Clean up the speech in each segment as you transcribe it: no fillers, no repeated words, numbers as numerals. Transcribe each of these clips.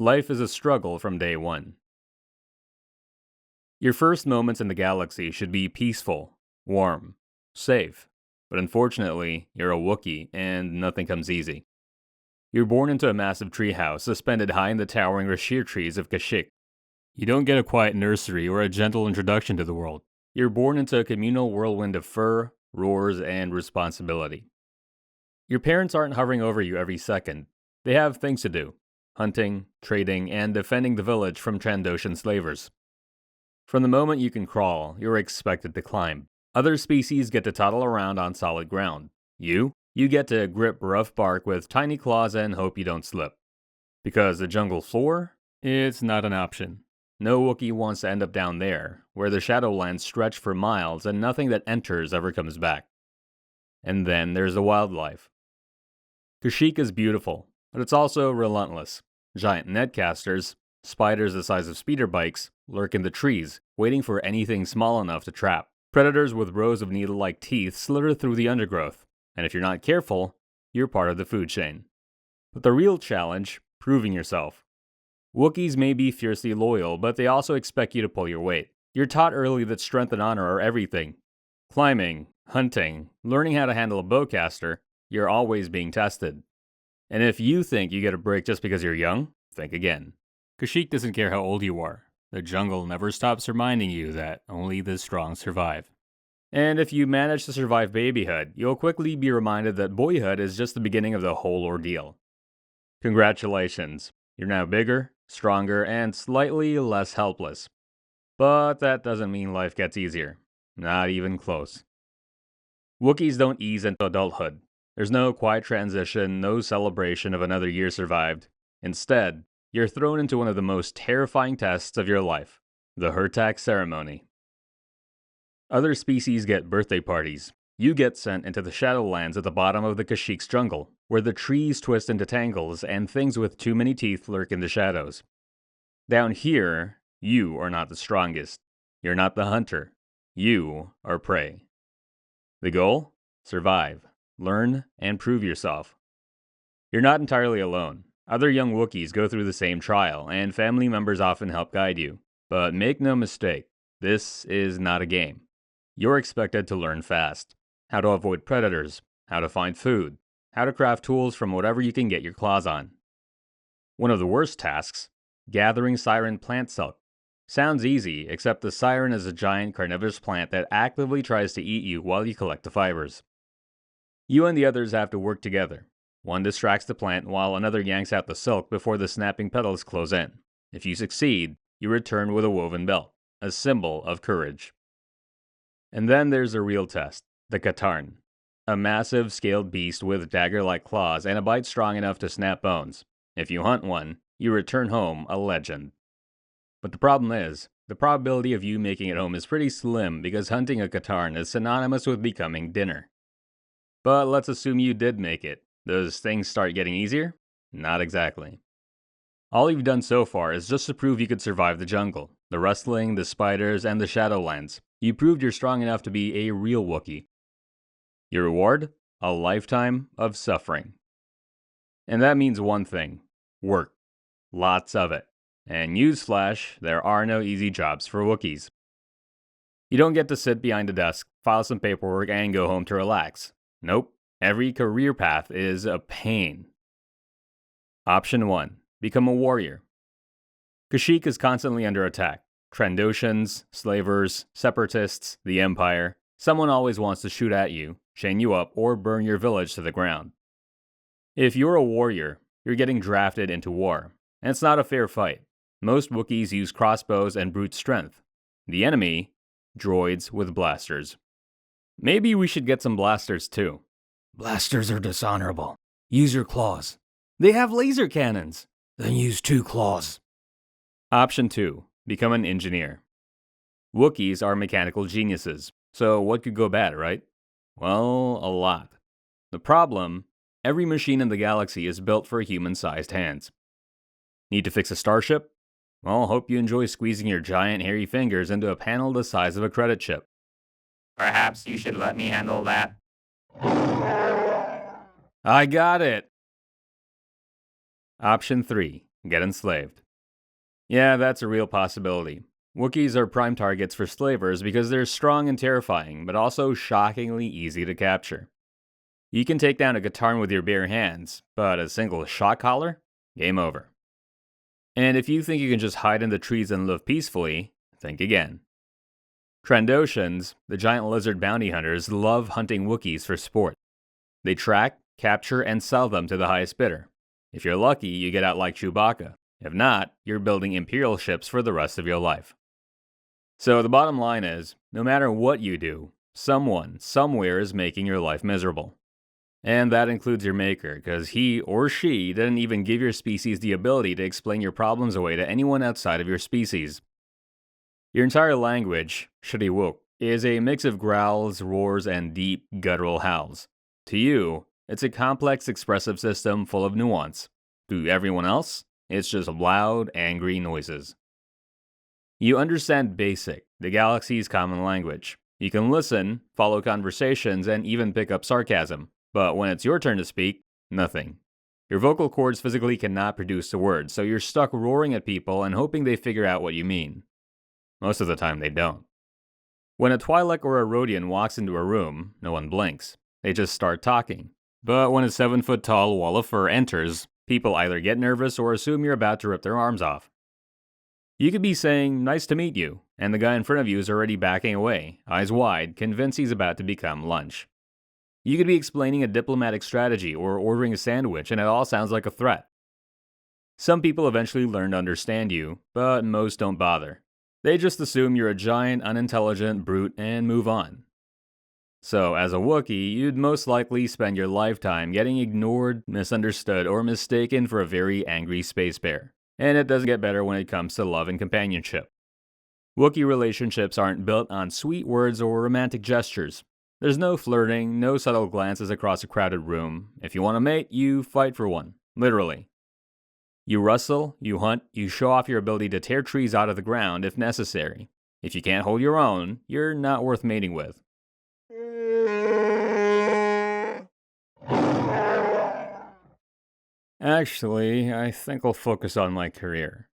Life is a struggle from day one. Your first moments in the galaxy should be peaceful, warm, safe. But unfortunately, you're a Wookiee, and nothing comes easy. You're born into a massive treehouse suspended high in the towering Rashir trees of Kashyyyk. You don't get a quiet nursery or a gentle introduction to the world. You're born into a communal whirlwind of fur, roars, and responsibility. Your parents aren't hovering over you every second. They have things to do: hunting, trading, and defending the village from Trandoshan slavers. From the moment you can crawl, you're expected to climb. Other species get to toddle around on solid ground. You get to grip rough bark with tiny claws and hope you don't slip. Because the jungle floor? It's not an option. No Wookiee wants to end up down there, where the Shadowlands stretch for miles and nothing that enters ever comes back. And then there's the wildlife. Kashyyyk is beautiful, but it's also relentless. Giant netcasters, spiders the size of speeder bikes, lurk in the trees, waiting for anything small enough to trap. Predators with rows of needle-like teeth slither through the undergrowth, and if you're not careful, you're part of the food chain. But the real challenge, proving yourself. Wookiees may be fiercely loyal, but they also expect you to pull your weight. You're taught early that strength and honor are everything. Climbing, hunting, learning how to handle a bowcaster, you're always being tested. And if you think you get a break just because you're young, think again. Kashyyyk doesn't care how old you are. The jungle never stops reminding you that only the strong survive. And if you manage to survive babyhood, you'll quickly be reminded that boyhood is just the beginning of the whole ordeal. Congratulations, you're now bigger, stronger, and slightly less helpless. But that doesn't mean life gets easier. Not even close. Wookiees don't ease into adulthood. There's no quiet transition, no celebration of another year survived. Instead, you're thrown into one of the most terrifying tests of your life, the Hurtak ceremony. Other species get birthday parties. You get sent into the Shadowlands at the bottom of the Kashyyyk's jungle, where the trees twist into tangles and things with too many teeth lurk in the shadows. Down here, you are not the strongest. You're not the hunter. You are prey. The goal? Survive, learn, and prove yourself. You're not entirely alone. Other young Wookiees go through the same trial, and family members often help guide you. But make no mistake, this is not a game. You're expected to learn fast. How to avoid predators, how to find food, how to craft tools from whatever you can get your claws on. One of the worst tasks, gathering siren plant silk. Sounds easy, except the siren is a giant carnivorous plant that actively tries to eat you while you collect the fibers. You and the others have to work together. One distracts the plant while another yanks out the silk before the snapping petals close in. If you succeed, you return with a woven belt, a symbol of courage. And then there's a real test, the Katarn, a massive scaled beast with dagger-like claws and a bite strong enough to snap bones. If you hunt one, you return home a legend. But the problem is, the probability of you making it home is pretty slim because hunting a Katarn is synonymous with becoming dinner. But let's assume you did make it. Does things start getting easier? Not exactly. All you've done so far is just to prove you could survive the jungle, the rustling, the spiders, and the Shadowlands. You proved you're strong enough to be a real Wookiee. Your reward? A lifetime of suffering. And that means one thing: work. Lots of it. And newsflash, there are no easy jobs for Wookiees. You don't get to sit behind a desk, file some paperwork, and go home to relax. Nope. Every career path is a pain. Option 1. Become a warrior. Kashyyyk is constantly under attack. Trandoshans, slavers, separatists, the Empire. Someone always wants to shoot at you, chain you up, or burn your village to the ground. If you're a warrior, you're getting drafted into war. And it's not a fair fight. Most Wookiees use crossbows and brute strength. The enemy? Droids with blasters. Maybe we should get some blasters too. Blasters are dishonorable. Use your claws. They have laser cannons. Then use 2 claws. Option 2. Become an engineer. Wookiees are mechanical geniuses, so what could go bad, right? Well, a lot. The problem? Every machine in the galaxy is built for human-sized hands. Need to fix a starship? Well, hope you enjoy squeezing your giant hairy fingers into a panel the size of a credit chip. Perhaps you should let me handle that. I got it! Option 3. get enslaved. Yeah, that's a real possibility. Wookiees are prime targets for slavers because they're strong and terrifying, but also shockingly easy to capture. You can take down a Katarn with your bare hands, but a single shock collar? Game over. And if you think you can just hide in the trees and live peacefully, think again. Trandoshans, the giant lizard bounty hunters, love hunting Wookiees for sport. They track, capture, and sell them to the highest bidder. If you're lucky, you get out like Chewbacca. If not, you're building Imperial ships for the rest of your life. So the bottom line is, no matter what you do, someone, somewhere is making your life miserable. And that includes your maker, because he or she didn't even give your species the ability to explain your problems away to anyone outside of your species. Your entire language, Shriwook, is a mix of growls, roars, and deep, guttural howls. To you, it's a complex expressive system full of nuance. To everyone else, it's just loud, angry noises. You understand Basic, the galaxy's common language. You can listen, follow conversations, and even pick up sarcasm. But when it's your turn to speak, nothing. Your vocal cords physically cannot produce a word, so you're stuck roaring at people and hoping they figure out what you mean. Most of the time they don't. When a Twi'lek or a Rodian walks into a room, no one blinks. They just start talking. But when a 7-foot-tall wall of fur enters, people either get nervous or assume you're about to rip their arms off. You could be saying, "Nice to meet you," and the guy in front of you is already backing away, eyes wide, convinced he's about to become lunch. You could be explaining a diplomatic strategy or ordering a sandwich, and it all sounds like a threat. Some people eventually learn to understand you, but most don't bother. They just assume you're a giant, unintelligent brute and move on. So, as a Wookiee, you'd most likely spend your lifetime getting ignored, misunderstood, or mistaken for a very angry space bear. And it doesn't get better when it comes to love and companionship. Wookiee relationships aren't built on sweet words or romantic gestures. There's no flirting, no subtle glances across a crowded room. If you want a mate, you fight for one. Literally. You rustle, you hunt, you show off your ability to tear trees out of the ground if necessary. If you can't hold your own, you're not worth mating with. Actually, I think I'll focus on my career.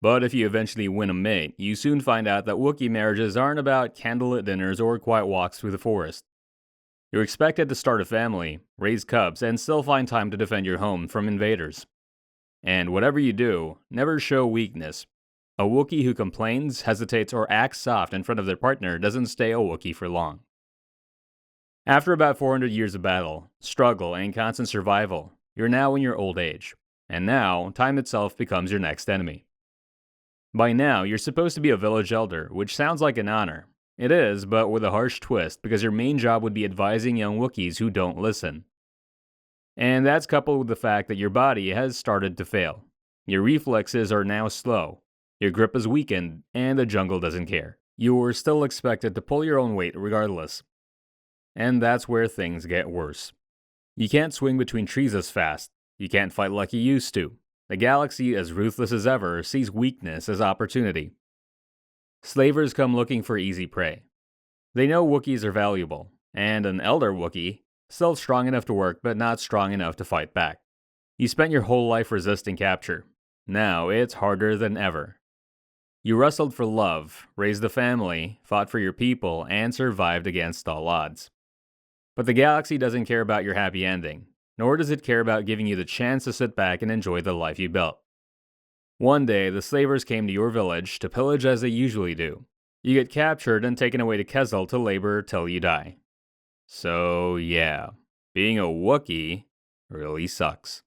But if you eventually win a mate, you soon find out that Wookiee marriages aren't about candlelit dinners or quiet walks through the forest. You're expected to start a family, raise cubs, and still find time to defend your home from invaders. And whatever you do, never show weakness. A Wookiee who complains, hesitates, or acts soft in front of their partner doesn't stay a Wookiee for long. After about 400 years of battle, struggle, and constant survival, you're now in your old age. And now, time itself becomes your next enemy. By now, you're supposed to be a village elder, which sounds like an honor. It is, but with a harsh twist, because your main job would be advising young Wookiees who don't listen. And that's coupled with the fact that your body has started to fail. Your reflexes are now slow, your grip is weakened, and the jungle doesn't care. You're still expected to pull your own weight regardless. And that's where things get worse. You can't swing between trees as fast. You can't fight like you used to. The galaxy, as ruthless as ever, sees weakness as opportunity. Slavers come looking for easy prey. They know Wookiees are valuable, and an elder Wookiee, still strong enough to work but not strong enough to fight back. You spent your whole life resisting capture. Now it's harder than ever. You wrestled for love, raised a family, fought for your people, and survived against all odds. But the galaxy doesn't care about your happy ending, nor does it care about giving you the chance to sit back and enjoy the life you built. One day, the slavers came to your village to pillage as they usually do. You get captured and taken away to Kessel to labor till you die. So yeah, being a Wookiee really sucks.